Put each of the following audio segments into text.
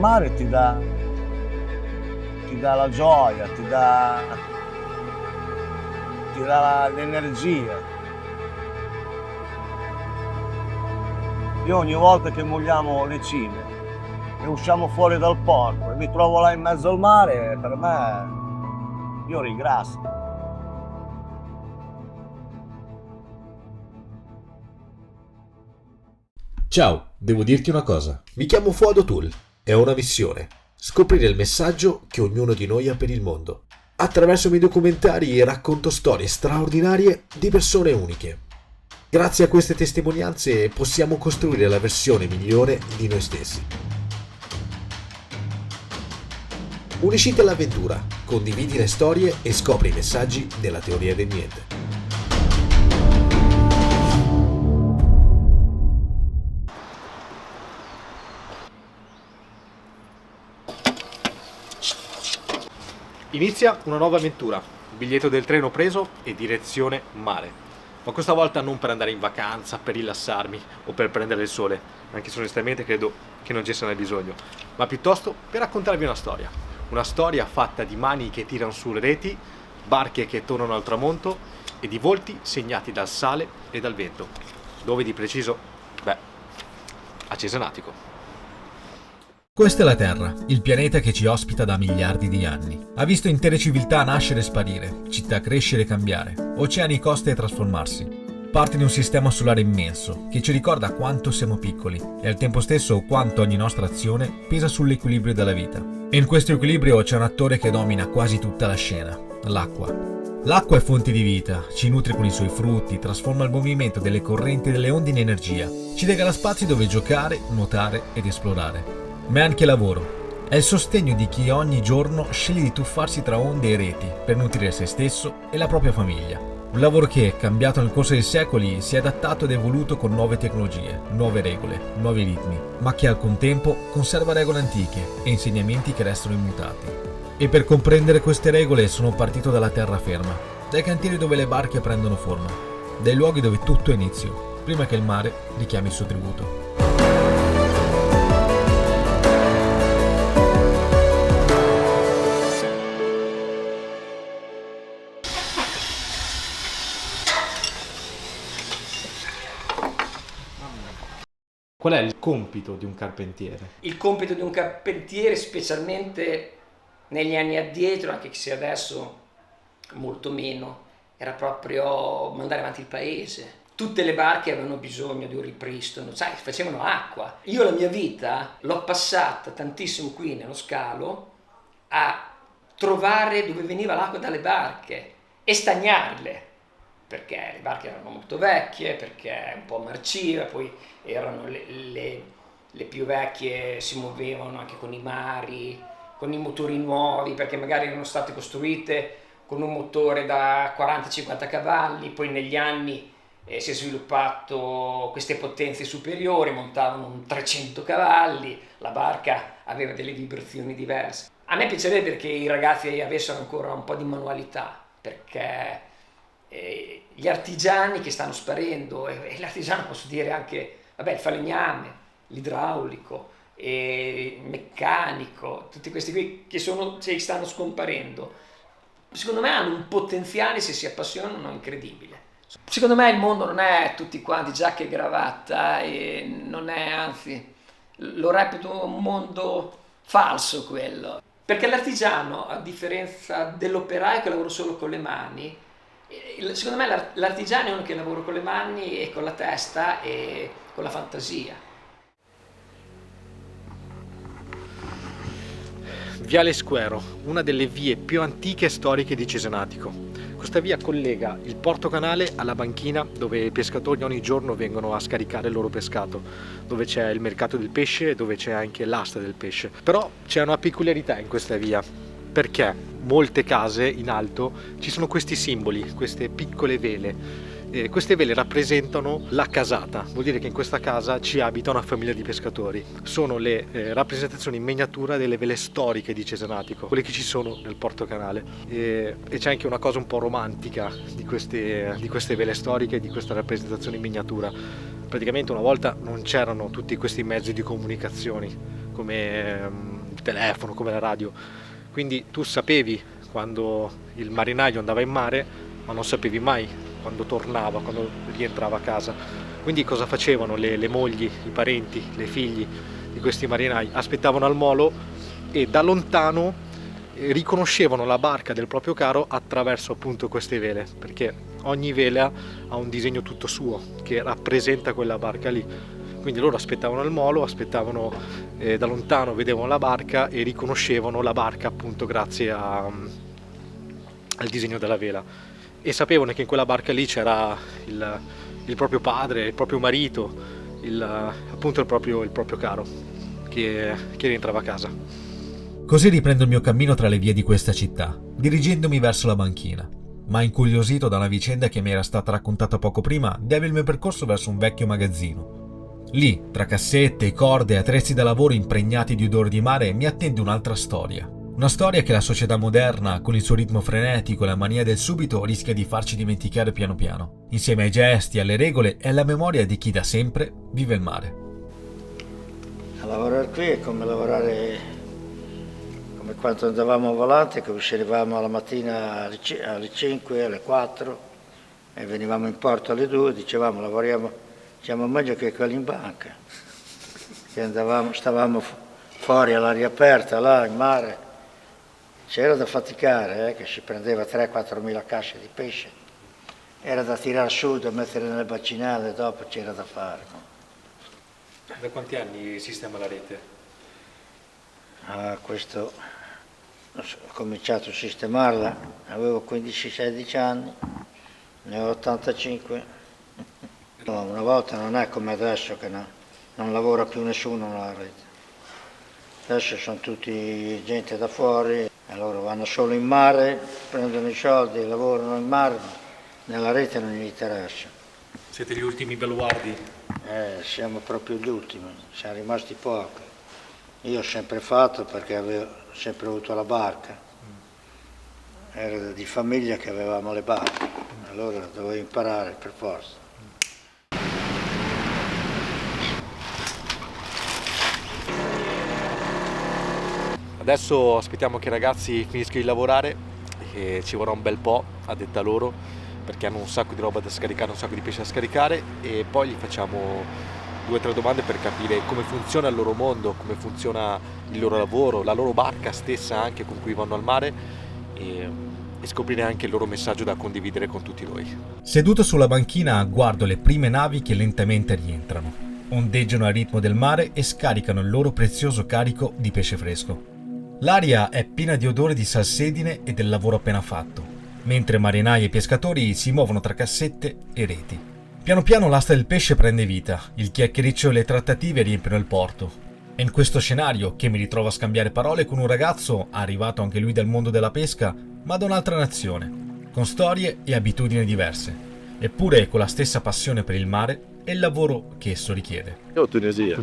mare ti dà la gioia, ti dà l'energia. Io ogni volta che mogliamo le cime e usciamo fuori dal porto e mi trovo là in mezzo al mare, per me, io ringrazio. Ciao, devo dirti una cosa. Mi chiamo Fuad Tool e ho una missione: scoprire il messaggio che ognuno di noi ha per il mondo. Attraverso i miei documentari racconto storie straordinarie di persone uniche. Grazie a queste testimonianze possiamo costruire la versione migliore di noi stessi. Unisciti all'avventura, condividi le storie e scopri i messaggi della teoria del niente. Inizia una nuova avventura, biglietto del treno preso e direzione mare. Ma questa volta non per andare in vacanza, per rilassarmi o per prendere il sole, anche se onestamente credo che non ci sia ne bisogno, ma piuttosto per raccontarvi una storia. Una storia fatta di mani che tirano sulle reti, barche che tornano al tramonto e di volti segnati dal sale e dal vento. Dove di preciso? Beh, a Cesenatico. Questa è la Terra, il pianeta che ci ospita da miliardi di anni. Ha visto intere civiltà nascere e sparire, città crescere e cambiare, oceani e coste trasformarsi. Parte di un sistema solare immenso, che ci ricorda quanto siamo piccoli e al tempo stesso quanto ogni nostra azione pesa sull'equilibrio della vita. E in questo equilibrio c'è un attore che domina quasi tutta la scena: l'acqua. L'acqua è fonte di vita, ci nutre con i suoi frutti, trasforma il movimento delle correnti e delle onde in energia, ci regala spazi dove giocare, nuotare ed esplorare. Ma è anche lavoro. È il sostegno di chi ogni giorno sceglie di tuffarsi tra onde e reti per nutrire se stesso e la propria famiglia. Un lavoro che, cambiato nel corso dei secoli, si è adattato ed evoluto con nuove tecnologie, nuove regole, nuovi ritmi, ma che al contempo conserva regole antiche e insegnamenti che restano immutati. E per comprendere queste regole sono partito dalla terraferma, dai cantieri dove le barche prendono forma, dai luoghi dove tutto è inizio, prima che il mare richiami il suo tributo. Qual è il compito di un carpentiere? Il compito di un carpentiere, specialmente negli anni addietro, anche se adesso molto meno, era proprio mandare avanti il paese. Tutte le barche avevano bisogno di un ripristino, sai, facevano acqua. Io la mia vita l'ho passata tantissimo qui nello scalo a trovare dove veniva l'acqua dalle barche e stagnarle, perché le barche erano molto vecchie, perché un po' marciva, poi erano le più vecchie, si muovevano anche con i mari, con i motori nuovi, perché magari erano state costruite con un motore da 40-50 cavalli, poi negli anni si è sviluppato queste potenze superiori, montavano un 300 cavalli, la barca aveva delle vibrazioni diverse. A me piacerebbe che i ragazzi avessero ancora un po' di manualità, perché gli artigiani che stanno sparendo, e l'artigiano posso dire anche, vabbè, il falegname, l'idraulico, il meccanico, tutti questi qui che stanno scomparendo, secondo me hanno un potenziale, se si appassionano, incredibile. Secondo me il mondo non è tutti quanti giacca e cravatta, e non è, anzi, lo reputo un mondo falso quello, perché l'artigiano, a differenza dell'operaio che lavora solo con le mani, secondo me l'artigiano è uno che lavora con le mani e con la testa e con la fantasia. Viale Squero, una delle vie più antiche e storiche di Cesenatico. Questa via collega il porto canale alla banchina dove i pescatori ogni giorno vengono a scaricare il loro pescato, dove c'è il mercato del pesce e dove c'è anche l'asta del pesce. Però c'è una peculiarità in questa via, perché molte case in alto ci sono questi simboli, queste piccole vele. Queste vele rappresentano la casata, vuol dire che in questa casa ci abita una famiglia di pescatori. Sono le rappresentazioni in miniatura delle vele storiche di Cesenatico, quelle che ci sono nel Porto Canale. E c'è anche una cosa un po' romantica di queste vele storiche, di questa rappresentazione in miniatura. Praticamente una volta non c'erano tutti questi mezzi di comunicazione come il telefono, come la radio. Quindi tu sapevi quando il marinaio andava in mare, ma non sapevi mai quando tornava, quando rientrava a casa. Quindi cosa facevano le mogli, i parenti, le figli di questi marinai? Aspettavano al molo e da lontano riconoscevano la barca del proprio caro attraverso appunto queste vele, perché ogni vela ha un disegno tutto suo che rappresenta quella barca lì. Quindi loro aspettavano al molo, aspettavano da lontano, vedevano la barca e riconoscevano la barca appunto grazie al disegno della vela, e sapevano che in quella barca lì c'era il proprio padre, il proprio marito, appunto il proprio caro che rientrava a casa. Così riprendo il mio cammino tra le vie di questa città, dirigendomi verso la banchina, ma incuriosito da una vicenda che mi era stata raccontata poco prima, devo il mio percorso verso un vecchio magazzino. Lì, tra cassette, corde e attrezzi da lavoro impregnati di odore di mare, mi attende un'altra storia. Una storia che la società moderna, con il suo ritmo frenetico e la mania del subito, rischia di farci dimenticare piano piano, insieme ai gesti, alle regole e alla memoria di chi da sempre vive il mare. A lavorare qui è come lavorare come quando andavamo a volante, che uscivamo la mattina alle 5, alle 4 e venivamo in porto alle 2, dicevamo lavoriamo, siamo meglio che quelli in banca, che stavamo fuori all'aria aperta, là in mare, c'era da faticare, che si prendeva 3-4 mila casse di pesce, era da tirare su, da mettere nelle bacinelle, dopo c'era da fare. Da quanti anni sistema la rete? Questo ho cominciato a sistemarla, avevo 15-16 anni, ne ho 85. No, una volta non è come adesso che non lavora più nessuno nella rete. Adesso sono tutti gente da fuori e loro vanno solo in mare, prendono i soldi, lavorano in mare, nella rete non gli interessa. Siete gli ultimi baluardi? Siamo proprio gli ultimi, siamo rimasti pochi. Io ho sempre fatto perché avevo sempre avuto la barca, era di famiglia che avevamo le barche, allora dovevo imparare per forza. Adesso aspettiamo che i ragazzi finiscano di lavorare, e ci vorrà un bel po', a detta loro, perché hanno un sacco di roba da scaricare, un sacco di pesce da scaricare, e poi gli facciamo 2 o 3 domande per capire come funziona il loro mondo, come funziona il loro lavoro, la loro barca stessa anche con cui vanno al mare, e scoprire anche il loro messaggio da condividere con tutti noi. Seduto sulla banchina guardo le prime navi che lentamente rientrano, ondeggiano al ritmo del mare e scaricano il loro prezioso carico di pesce fresco. L'aria è piena di odore di salsedine e del lavoro appena fatto, mentre marinai e pescatori si muovono tra cassette e reti. Piano piano l'asta del pesce prende vita, il chiacchiericcio e le trattative riempiono il porto. È in questo scenario che mi ritrovo a scambiare parole con un ragazzo arrivato anche lui dal mondo della pesca, ma da un'altra nazione, con storie e abitudini diverse, eppure con la stessa passione per il mare e il lavoro che esso richiede. Io Tunisia.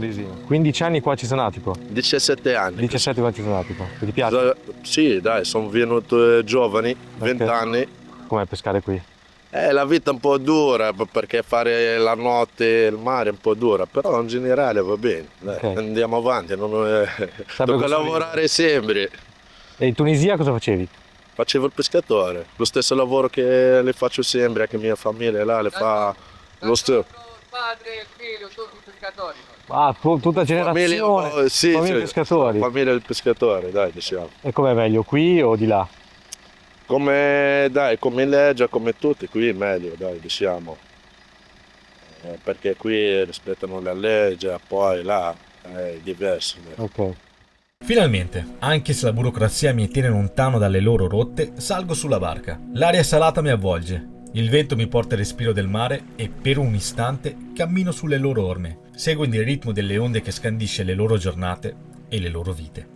15 anni qua ci sono nati qua? 17 anni. 17 qua ci sono nati qua. Ti piace? Sì, dai, sono venuto giovani, 20 anni. Com'è pescare qui? La vita è un po' dura perché fare la notte il mare è un po' dura, però in generale va bene, dai, Okay. Andiamo avanti, tocca lavorare sempre. E in Tunisia cosa facevi? Facevo il pescatore, lo stesso lavoro che le faccio sempre, anche mia famiglia là le fa lo stesso. Padre, figlio, tutti pescatori. Ah, tutta generazione, Sì, famiglia pescatori. Famiglia del pescatore, dai, diciamo. E com'è meglio, qui o di là? Come legge, come tutti, qui è meglio, dai, diciamo. Perché qui rispettano la legge, poi là è diverso. Dai. Ok. Finalmente, anche se la burocrazia mi tiene lontano dalle loro rotte, salgo sulla barca. L'aria salata mi avvolge, il vento mi porta il respiro del mare e per un istante cammino sulle loro orme, seguendo il ritmo delle onde che scandisce le loro giornate e le loro vite.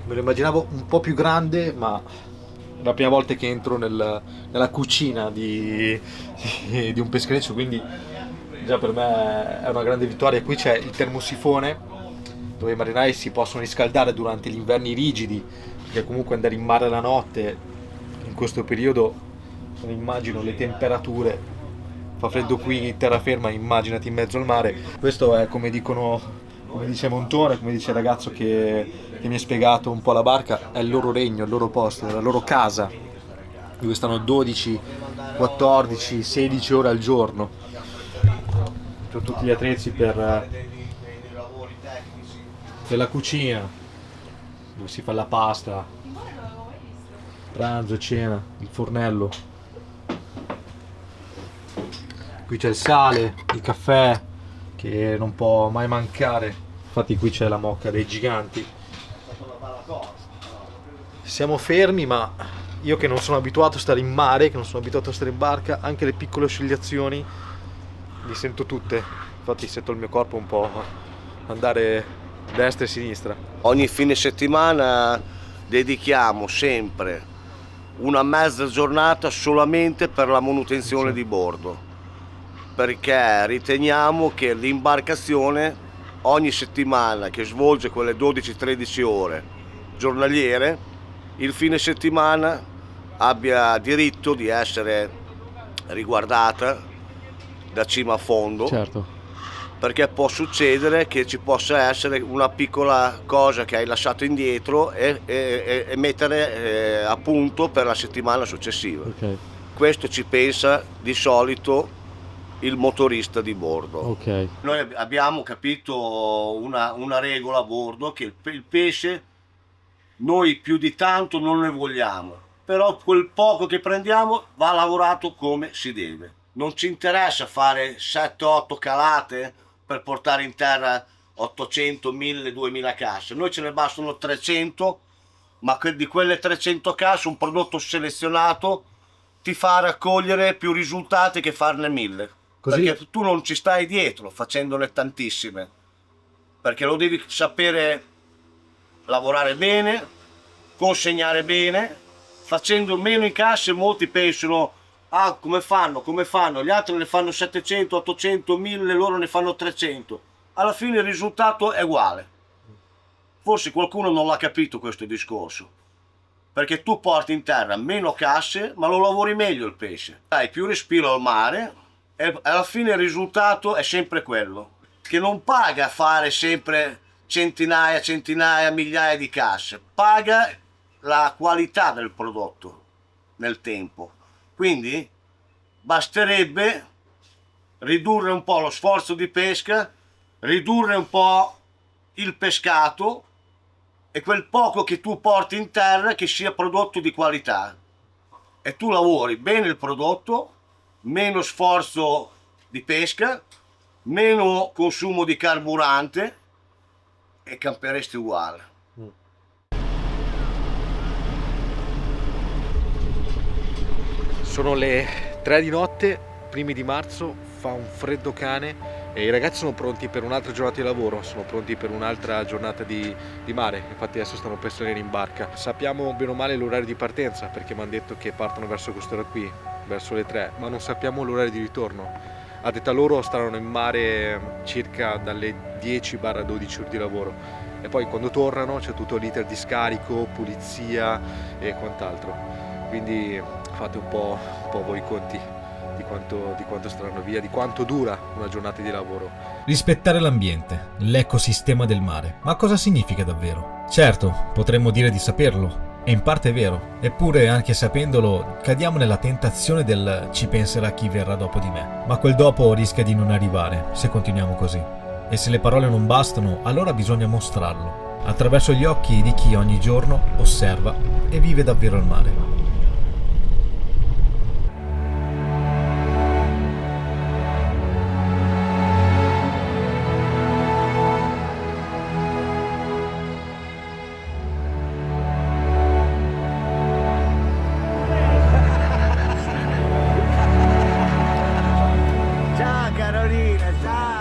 Me lo immaginavo un po' più grande, ma è la prima volta che entro nella cucina di un peschereccio, quindi già per me è una grande vittoria. Qui c'è il termosifone dove i marinai si possono riscaldare durante gli inverni rigidi, perché comunque andare in mare la notte in questo periodo, non immagino le temperature, fa freddo qui in terraferma, immaginati in mezzo al mare. Questo è, come dicono come dice Montone, come dice il ragazzo che mi ha spiegato un po' la barca, è il loro regno, il loro posto, la loro casa, dove stanno 12, 14, 16 ore al giorno. C'ho tutti gli attrezzi per la cucina, dove si fa la pasta, pranzo, cena, il fornello. Qui c'è il sale, il caffè, che non può mai mancare. Infatti qui c'è la mocca dei giganti. Siamo fermi, ma io che non sono abituato a stare in mare, che non sono abituato a stare in barca, anche le piccole oscillazioni le sento tutte. Infatti sento il mio corpo un po' andare destra e sinistra. Ogni fine settimana dedichiamo sempre una mezza giornata solamente per la manutenzione di bordo, perché riteniamo che l'imbarcazione ogni settimana che svolge quelle 12-13 ore giornaliere, il fine settimana abbia diritto di essere riguardata da cima a fondo. Certo. Perché può succedere che ci possa essere una piccola cosa che hai lasciato indietro e mettere a punto per la settimana successiva. Ok. Questo ci pensa di solito il motorista di bordo. Ok. Noi abbiamo capito una regola a bordo, che il pesce noi più di tanto non ne vogliamo, però quel poco che prendiamo va lavorato come si deve. Non ci interessa fare 7-8 calate per portare in terra 800, 1000, 2000 casse. Noi ce ne bastano 300, ma di quelle 300 casse un prodotto selezionato ti fa raccogliere più risultati che farne 1000. Così? Perché tu non ci stai dietro facendone tantissime, perché lo devi sapere lavorare bene, consegnare bene. Facendo meno in casse molti pensano: ah, come fanno? Gli altri ne fanno 700, 800, 1000, loro ne fanno 300. Alla fine il risultato è uguale. Forse qualcuno non l'ha capito questo discorso, perché tu porti in terra meno casse, ma lo lavori meglio il pesce. Dai più respiro al mare e alla fine il risultato è sempre quello, che non paga fare sempre centinaia, migliaia di casse, paga la qualità del prodotto nel tempo. Quindi basterebbe ridurre un po' lo sforzo di pesca, ridurre un po' il pescato e quel poco che tu porti in terra che sia prodotto di qualità. E tu lavori bene il prodotto, meno sforzo di pesca, meno consumo di carburante e camperesti uguale. Sono le 3 di notte, primi di marzo, fa un freddo cane e i ragazzi sono pronti per un'altra giornata di lavoro, sono pronti per un'altra giornata di mare. Infatti adesso stanno per salire in barca. Sappiamo bene o male l'orario di partenza, perché mi hanno detto che partono verso quest'ora qui, verso le 3, ma non sappiamo l'orario di ritorno. A detta loro staranno in mare circa dalle 10-12 ore di lavoro e poi quando tornano c'è tutto l'iter di scarico, pulizia e quant'altro. Quindi fate un po' voi i conti di quanto staranno via, di quanto dura una giornata di lavoro. Rispettare l'ambiente, l'ecosistema del mare. Ma cosa significa davvero? Certo, potremmo dire di saperlo, e in parte è vero. Eppure, anche sapendolo, cadiamo nella tentazione del ci penserà chi verrà dopo di me. Ma quel dopo rischia di non arrivare, se continuiamo così. E se le parole non bastano, allora bisogna mostrarlo, attraverso gli occhi di chi ogni giorno osserva e vive davvero il mare. Ciao Carolina, ciao!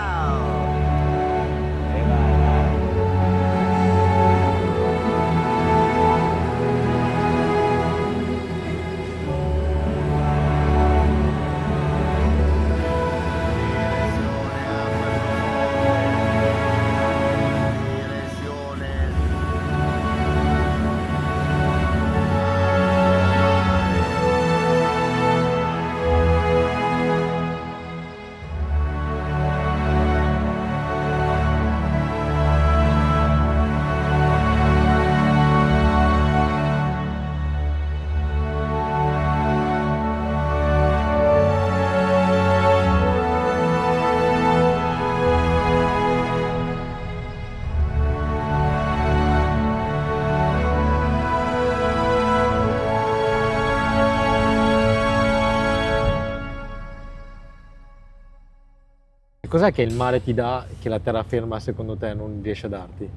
cos'è che il mare ti dà che la terraferma secondo te non riesce a darti?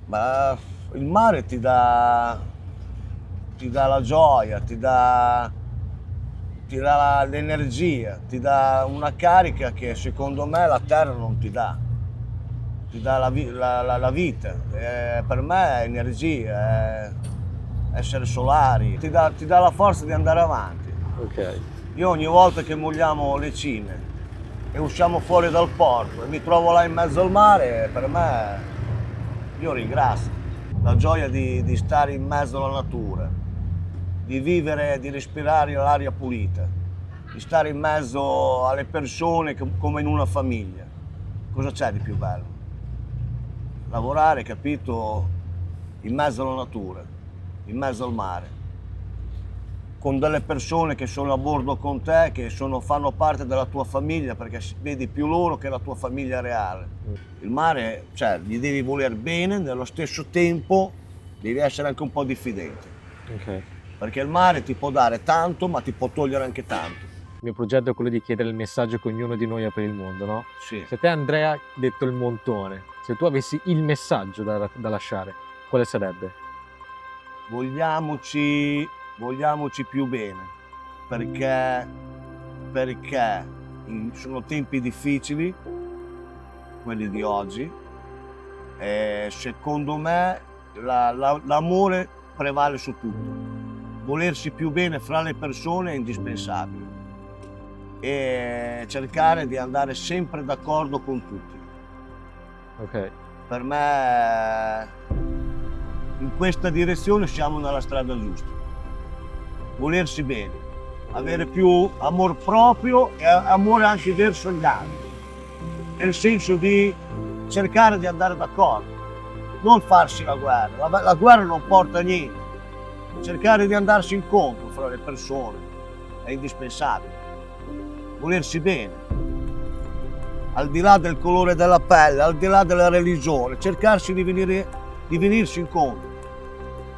Ma il mare ti dà la gioia, ti dà l'energia, ti dà una carica che secondo me la terra non ti dà. Ti dà la vita. Per me è energia, è essere solari, ti dà la forza di andare avanti. Ok. Io ogni volta che mogliamo le cime e usciamo fuori dal porto e mi trovo là in mezzo al mare, per me, io ringrazio. La gioia di stare in mezzo alla natura, di vivere, di respirare l'aria pulita, di stare in mezzo alle persone come in una famiglia. Cosa c'è di più bello? Lavorare, capito, in mezzo alla natura, in mezzo al mare, con delle persone che sono a bordo con te, che fanno parte della tua famiglia, perché vedi più loro che la tua famiglia reale. Il mare, cioè, gli devi voler bene, nello stesso tempo devi essere anche un po' diffidente. Ok. Perché il mare ti può dare tanto, ma ti può togliere anche tanto. Il mio progetto è quello di chiedere il messaggio che ognuno di noi ha per il mondo, no? Sì. Se te, Andrea, detto il montone, se tu avessi il messaggio da lasciare, quale sarebbe? Vogliamoci più bene, perché sono tempi difficili, quelli di oggi, e secondo me l'amore prevale su tutto. Volersi più bene fra le persone è indispensabile e cercare di andare sempre d'accordo con tutti. Ok. Per me in questa direzione siamo nella strada giusta. Volersi bene, avere più amor proprio e amore anche verso gli altri, nel senso di cercare di andare d'accordo, non farsi la guerra. La guerra non porta a niente. Cercare di andarsi incontro fra le persone è indispensabile. Volersi bene, al di là del colore della pelle, al di là della religione, cercarsi di venirsi incontro,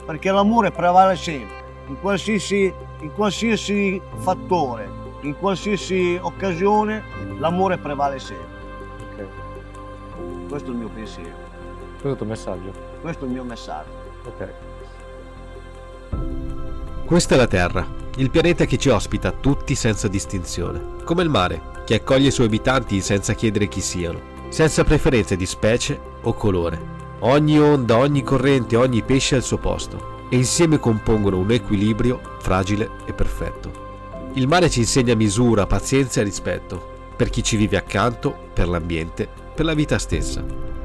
perché l'amore prevale sempre, in qualsiasi fattore, in qualsiasi occasione, l'amore prevale sempre. Ok. Questo è il mio pensiero, Questo è il tuo messaggio. questo è il mio messaggio. Ok. Questa è la Terra, il pianeta che ci ospita tutti senza distinzione, come il mare, che accoglie i suoi abitanti senza chiedere chi siano, senza preferenze di specie o colore. Ogni onda, ogni corrente, ogni pesce ha il suo posto, e insieme compongono un equilibrio fragile e perfetto. Il mare ci insegna misura, pazienza e rispetto, per chi ci vive accanto, per l'ambiente, per la vita stessa.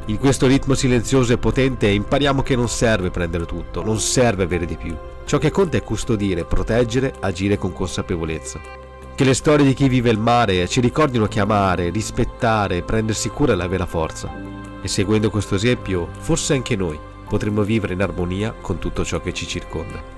In questo ritmo silenzioso e potente impariamo che non serve prendere tutto, non serve avere di più. Ciò che conta è custodire, proteggere, agire con consapevolezza. Che le storie di chi vive il mare ci ricordino che amare, rispettare, prendersi cura è la vera forza. E seguendo questo esempio, forse anche noi potremmo vivere in armonia con tutto ciò che ci circonda.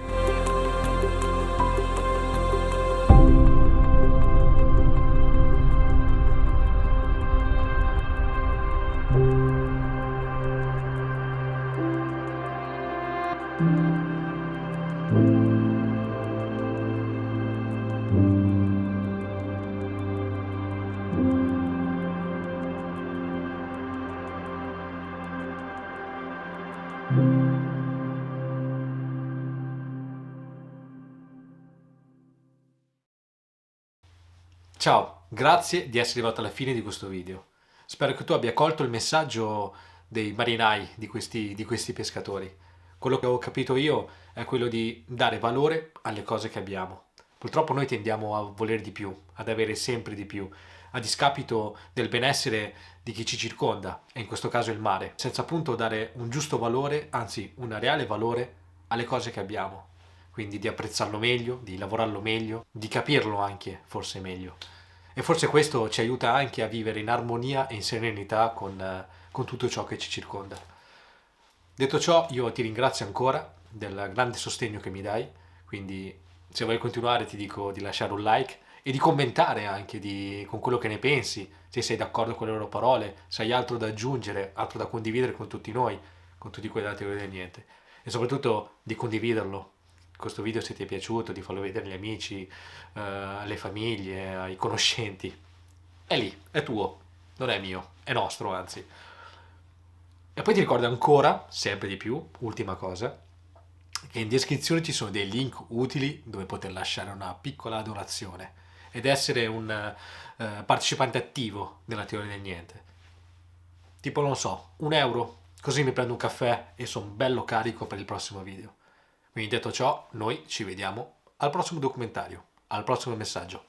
Ciao, grazie di essere arrivato alla fine di questo video. Spero che tu abbia colto il messaggio dei marinai, di questi pescatori. Quello che ho capito io è quello di dare valore alle cose che abbiamo. Purtroppo noi tendiamo a volere di più, ad avere sempre di più, a discapito del benessere di chi ci circonda, e in questo caso il mare, senza appunto dare un giusto valore, anzi un reale valore alle cose che abbiamo. Quindi di apprezzarlo meglio, di lavorarlo meglio, di capirlo anche forse meglio. E forse questo ci aiuta anche a vivere in armonia e in serenità con tutto ciò che ci circonda. Detto ciò, io ti ringrazio ancora del grande sostegno che mi dai, quindi se vuoi continuare ti dico di lasciare un like e di commentare anche con quello che ne pensi, se sei d'accordo con le loro parole, se hai altro da aggiungere, altro da condividere con tutti noi, con tutti quei dati del niente. E soprattutto di condividerlo, questo video, se ti è piaciuto, di farlo vedere agli amici, alle famiglie, ai conoscenti. È lì, è tuo. non è mio, è nostro anzi. E poi ti ricordo ancora, sempre di più, ultima cosa, che in descrizione ci sono dei link utili dove poter lasciare una piccola donazione ed essere un partecipante attivo nella teoria del niente. Tipo, non so, €1, così mi prendo un caffè e sono bello carico per il prossimo video. Quindi detto ciò, noi ci vediamo al prossimo documentario, al prossimo messaggio.